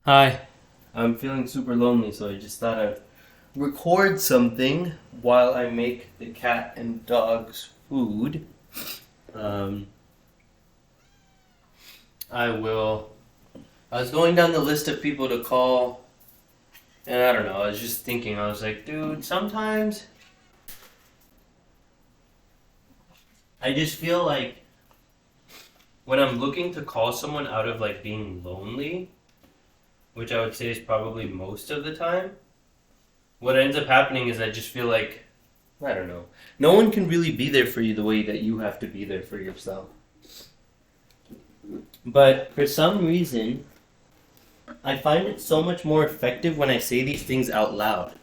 Hi, I'm feeling super lonely, so I just thought I'd record something while I make the cat and dog's food. Um, I will. I was going down the list of people to call, and I don't know, I was just thinking, I was like, dude, sometimes I just feel like when I'm looking to call someone out of like being lonely, which I would say is probably most of the time, what ends up happening is I just feel like I don't know. No one can really be there for you the way that you have to be there for yourself. But for some reason, I find it so much more effective when I say these things out loud.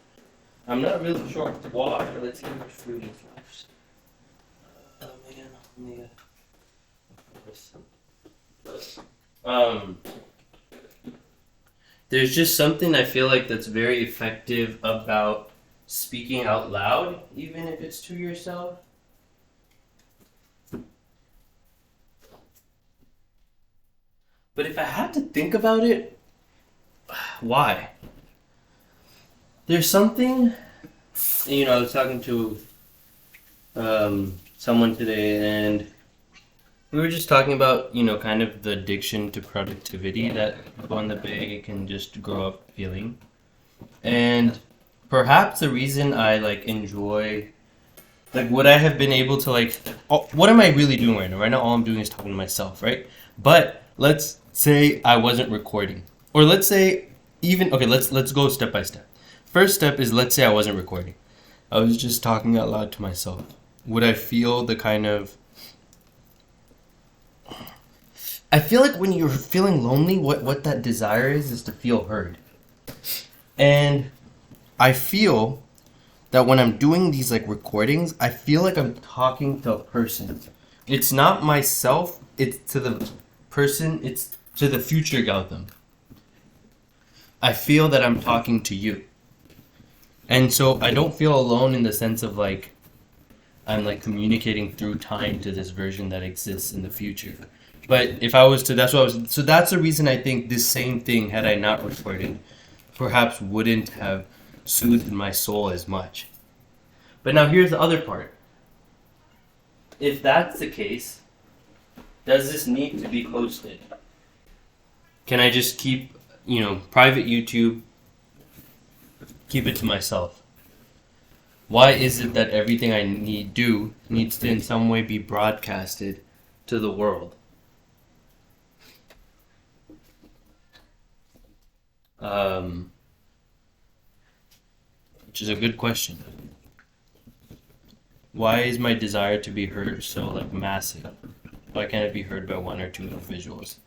I'm not really sure why. Let's see how much fruit is left. Oh man, let me um, there's just something I feel like that's very effective about speaking out loud, even if it's to yourself. But if I had to think about it, why? There's something, I was talking to someone today, and we were just talking about, kind of the addiction to productivity that people in the Bay can just grow up feeling. And perhaps the reason I, enjoy, what I have been able to, what am I really doing right now? Right now, all I'm doing is talking to myself, right? But let's say I wasn't recording. Or let's say even, okay, let's go step by step. First step is let's say I wasn't recording. I was just talking out loud to myself. Would I feel the kind of I feel like when you're feeling lonely, what that desire is to feel heard. And I feel that when I'm doing these recordings, I feel like I'm talking to a person. It's not myself, it's to the person, it's to the future Gautam. I feel that I'm talking to you. And so I don't feel alone in the sense of I'm communicating through time to this version that exists in the future. But if I was to, so that's the reason I think this same thing, had I not recorded, perhaps wouldn't have soothed my soul as much. But now here's the other part. If that's the case, does this need to be posted? Can I just keep, private YouTube, keep it to myself? Why is it that everything I do needs to in some way be broadcasted to the world? Which is a good question. Why is my desire to be heard so massive? Why can't it be heard by one or two individuals?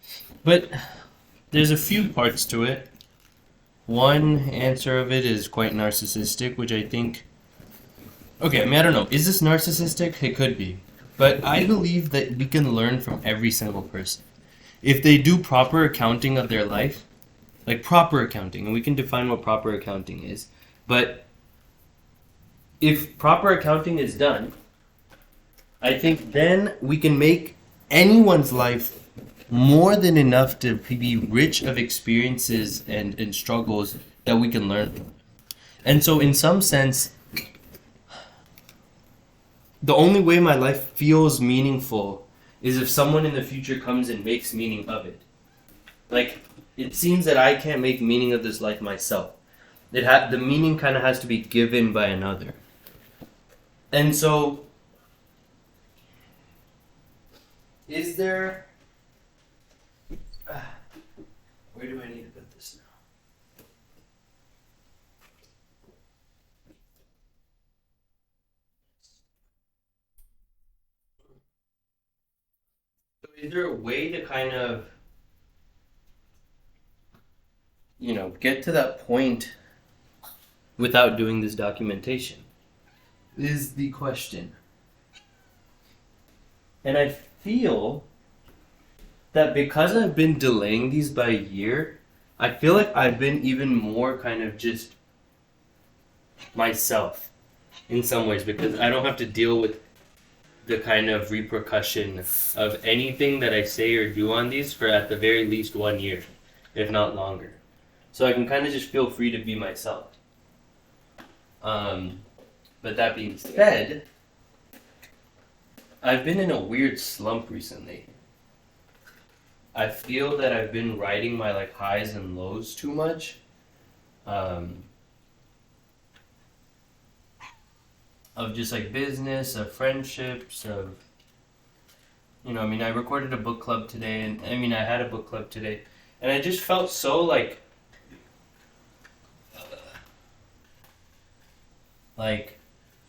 But there's a few parts to it. One answer of it is quite narcissistic, which I think. Okay, I mean, I don't know. Is this narcissistic? It could be. But I believe that we can learn from every single person. If they do proper accounting of their life, proper accounting, and we can define what proper accounting is, but if proper accounting is done, I think then we can make anyone's life more than enough to be rich of experiences and struggles that we can learn from. And so in some sense, the only way my life feels meaningful is if someone in the future comes and makes meaning of it. It seems that I can't make meaning of this life myself. The meaning kind of has to be given by another. And so, is there... where do I need to put this now? So is there a way to kind of, get to that point without doing this documentation? Is the question. And I feel that because I've been delaying these by a year, I feel like I've been even more kind of just myself in some ways, because I don't have to deal with the kind of repercussion of anything that I say or do on these for at the very least 1 year, if not longer. so I can kind of just feel free to be myself. Um, but that being said, I've been in a weird slump recently. I feel that I've been riding my like highs and lows too much. Um, of just like business, of friendships, of I mean, I recorded a book club today, and I mean, I had a book club today, and I just felt so like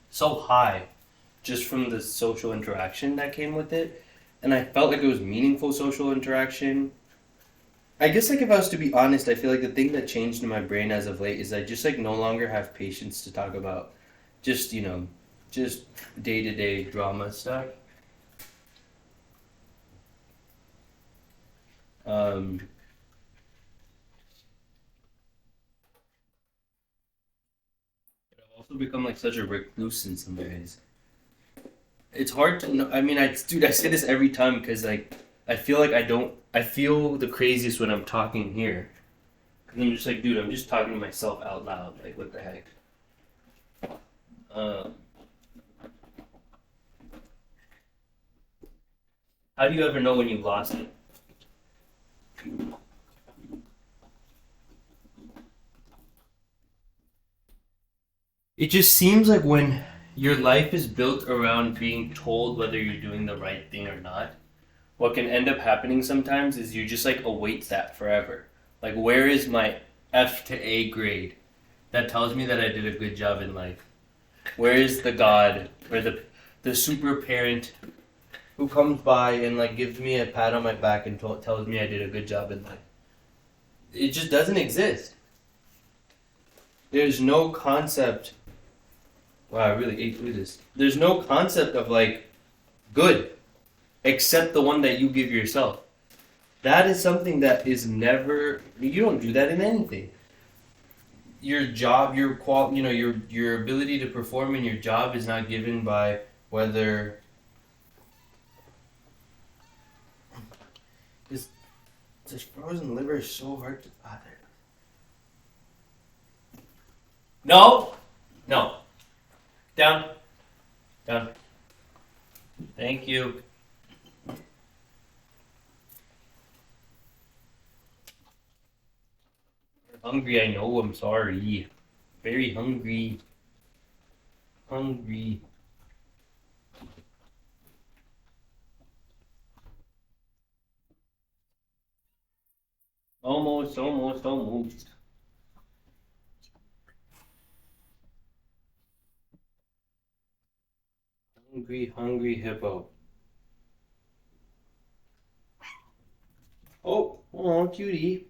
so high, just from the social interaction that came with it, and I felt like it was meaningful social interaction. I guess like if I was to be honest, I feel like the thing that changed in my brain as of late is I just like no longer have patience to talk about just just day to day drama stuff. Um, but I've also become like such a recluse in some ways. It's hard to know. I mean, dude, I say this every time because like I feel like I don't. I feel the craziest when I'm talking here. 'Cause I'm just like, dude, I'm just talking to myself out loud. Like, what the heck? Um, how do you ever know when you've lost it? It just seems like when your life is built around being told whether you're doing the right thing or not, what can end up happening sometimes is you just like await that forever. Like, where is my F to A grade that tells me that I did a good job in life? Where is the God or the super parent who comes by and like gives me a pat on my back and tells me I did a good job in life? It just doesn't exist. There's no concept. Wow, I really ate through this. There's no concept of like good except the one that you give yourself. That is something that is never. You don't do that in anything. Your job, your ability to perform in your job is not given by whether this frozen liver is so hard to. No, no, down, down. Thank you. Hungry, I know. I'm sorry. Very hungry. Hungry. Almost, almost, almost. Hungry, hungry hippo. Oh, oh, cutie.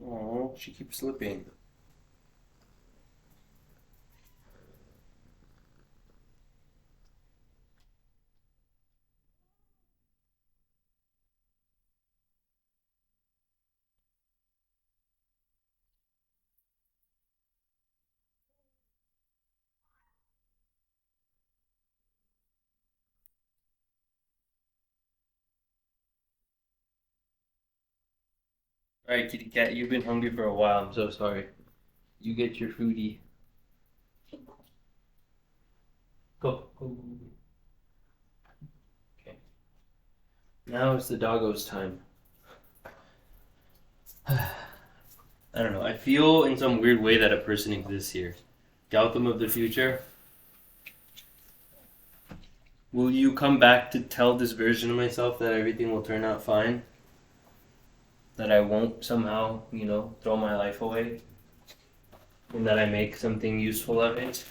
Oh, she keeps slipping. All right, kitty cat, you've been hungry for a while. I'm so sorry. You get your foodie. Go, go, go, go. Okay. Now it's the doggo's time. I don't know. I feel in some weird way that a person exists here. Gautam of the future, will you come back to tell this version of myself that everything will turn out fine? That I won't somehow, throw my life away? And that I make something useful of it?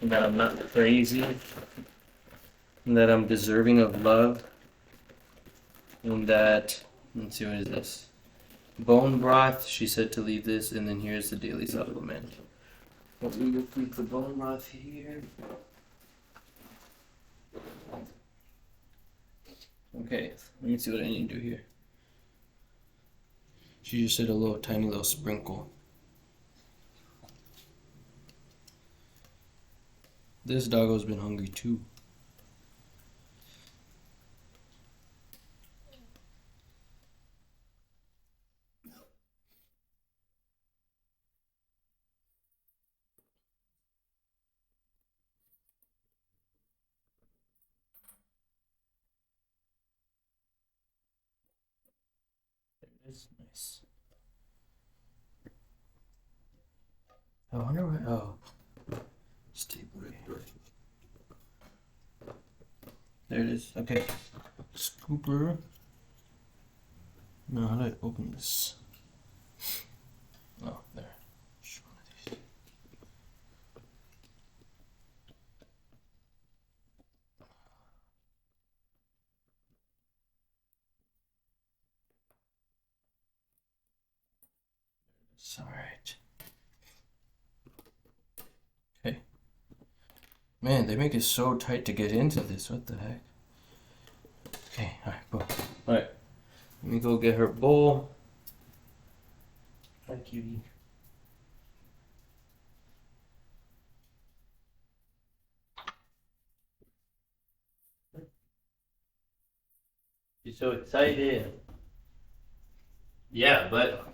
And that I'm not crazy? And that I'm deserving of love? And that, let's see, what is this? Bone broth, she said to leave this, and then here's the daily supplement. We will keep the bone broth here. Okay, let me see what I need to do here. She just said a little tiny little sprinkle. This doggo's been hungry too. Nice. I wonder what. Oh, stable. There it is. Okay. Scooper. No, how do I open this? Oh, there. Just one of these. It's alright. Okay. Man, they make it so tight to get into this. What the heck? Okay, alright, boom. Alright. Let me go get her bowl. Hi, cutie. She's so excited. Yeah, but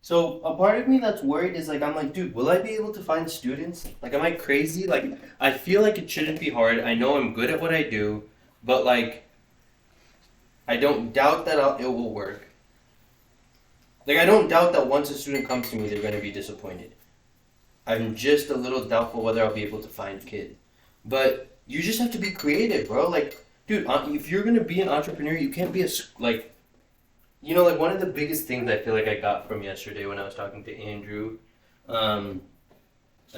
so a part of me that's worried is like I'm like, dude, will I be able to find students? Like, am I crazy? Like, I feel like it shouldn't be hard. I know I'm good at what I do, but like, I don't doubt that it will work. Like, I don't doubt that once a student comes to me, they're gonna be disappointed. I'm just a little doubtful whether I'll be able to find kids. But you just have to be creative, bro. Like, dude, if you're gonna be an entrepreneur, you can't be like, you know, like one of the biggest things I feel like I got from yesterday when I was talking to Andrew, a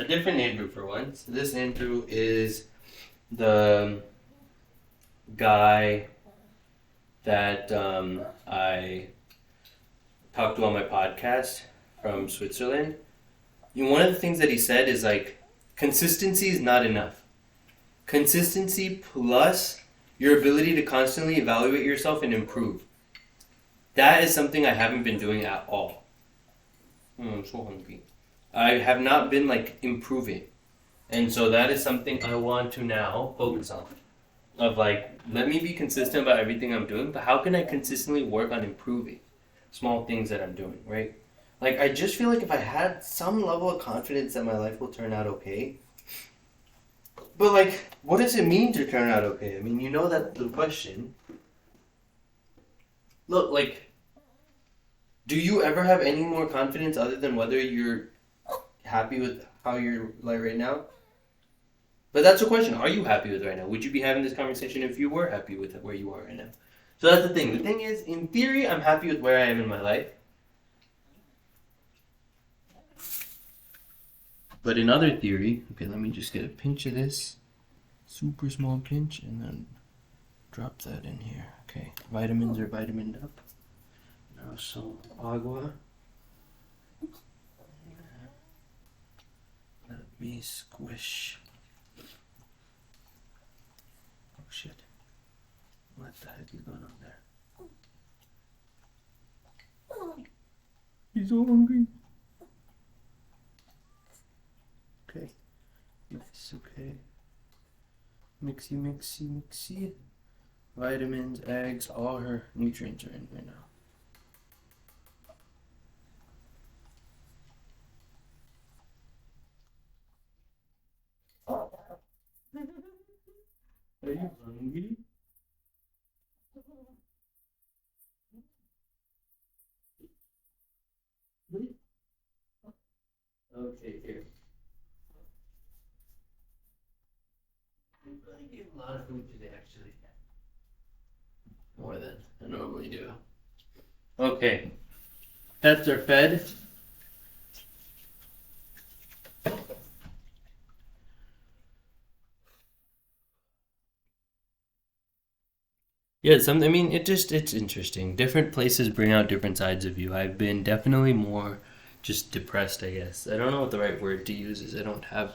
different Andrew for once. This Andrew is the guy that I talked to on my podcast from Switzerland. You know, one of the things that he said is like, consistency is not enough. Consistency plus your ability to constantly evaluate yourself and improve. That is something I haven't been doing at all. I'm so hungry. I have not been like improving. And so that is something I want to now focus on. Of like, let me be consistent about everything I'm doing, but how can I consistently work on improving small things that I'm doing, right? Like, I just feel like if I had some level of confidence that my life will turn out okay. But like, what does it mean to turn out okay? I mean, you know that's the question. Look, like, do you ever have any more confidence other than whether you're happy with how you're like right now? But that's the question. Are you happy with right now? Would you be having this conversation if you were happy with where you are right now? So that's the thing. The thing is, in theory, I'm happy with where I am in my life. But in other theory, okay, let me just get a pinch of this. Super small pinch, and then drop that in here. Okay, vitamins are vitamined up. Now some agua. Let me squish. Oh shit. What the heck is going on there? He's so hungry. Okay. Nice, okay. Mixy, mixy, mixy. Vitamins, eggs, all her nutrients are in there now. Are you hungry? Okay, here. I gave a lot of food today, actually. More than I normally do. Okay. Pets are fed. Yeah, I mean, it's interesting. Different places bring out different sides of you. I've been definitely more just depressed, I guess. I don't know what the right word to use is. I don't have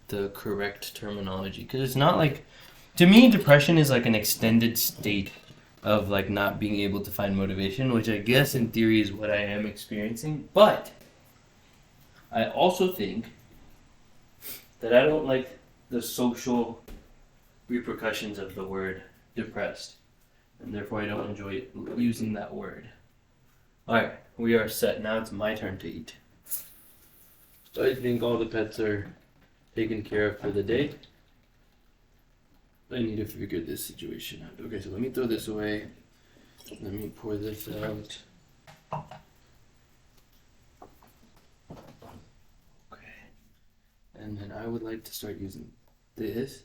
the correct terminology because it's not like, to me, depression is like an extended state of like not being able to find motivation, which I guess in theory is what I am experiencing. But I also think that I don't like the social repercussions of the word depressed, and therefore I don't enjoy using that word. Alright, we are set. Now it's my turn to eat. So I think all the pets are taken care of for the day. I need to figure this situation out. Okay, so let me throw this away. Let me pour this out. Okay. And then I would like to start using this,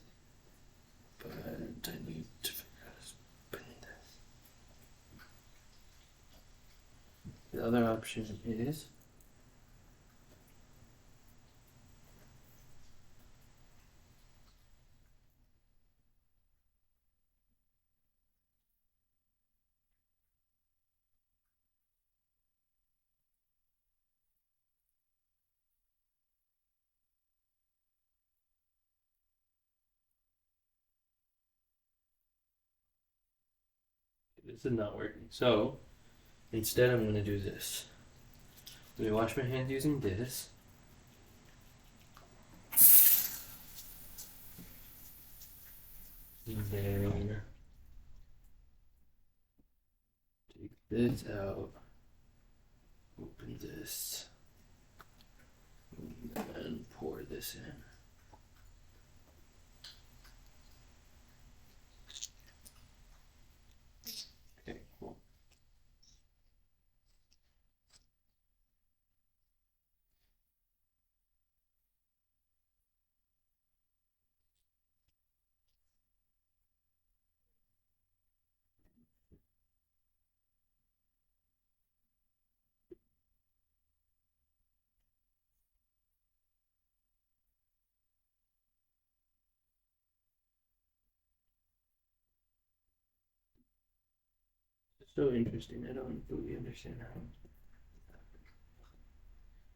but I need to figure out how to spin this. The other option is this is not working. So instead, I'm going to do this. Let me wash my hands using this. And then take this out. Open this. And then pour this in. Okay, cool. It's so interesting. I don't really understand how.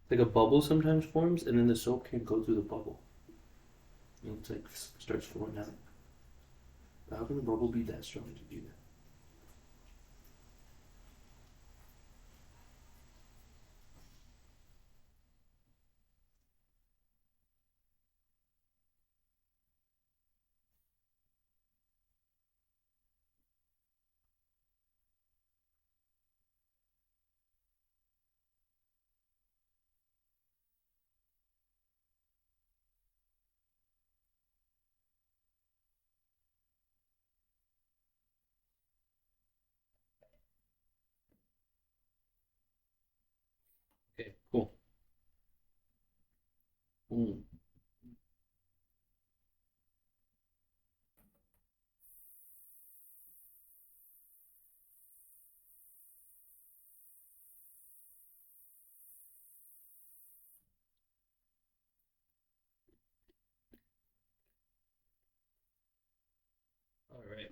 Like a bubble sometimes forms, and then the soap can't go through the bubble. And it's like starts flowing out. How can the bubble be that strong to do that? Okay, cool. Mm. All right.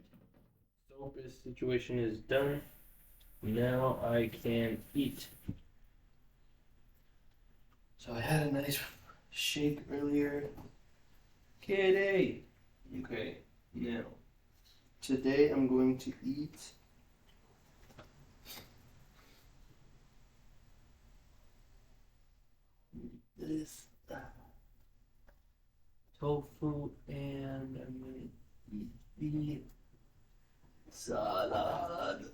Soap situation is done. Now I can eat. So I had a nice shake earlier. Kitty! Okay, now today I'm going to eat this tofu and I'm going to eat the salad.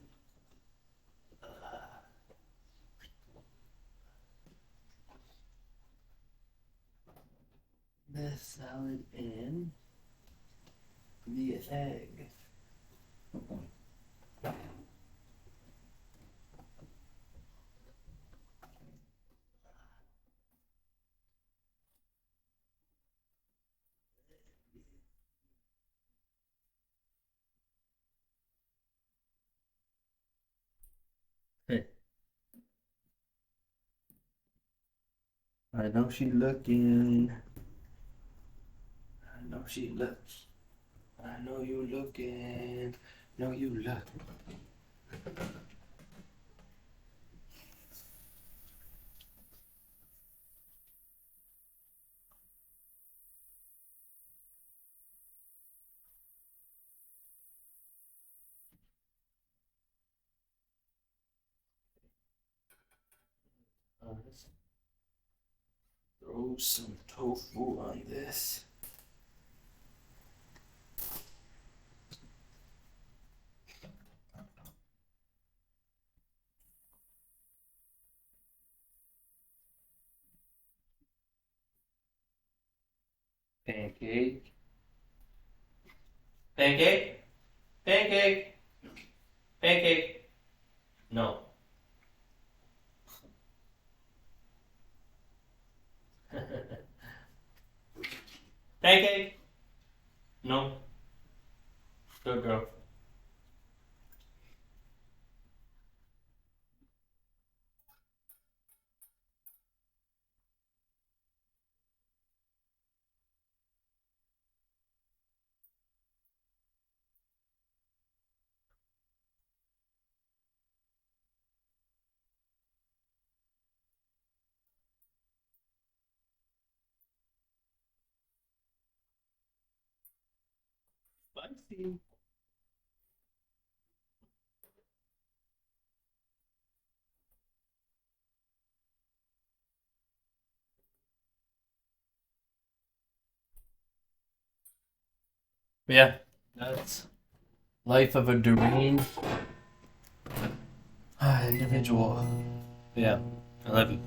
The salad and the egg. I know she looking. I know she looks. I know you looking. No, you look. Let's throw some tofu on this. Pancake. Pancake. Pancake. Pancake. No. Pancake? No. Good girl. Spicy. But yeah, that's life of a deranged individual. Yeah, I love you.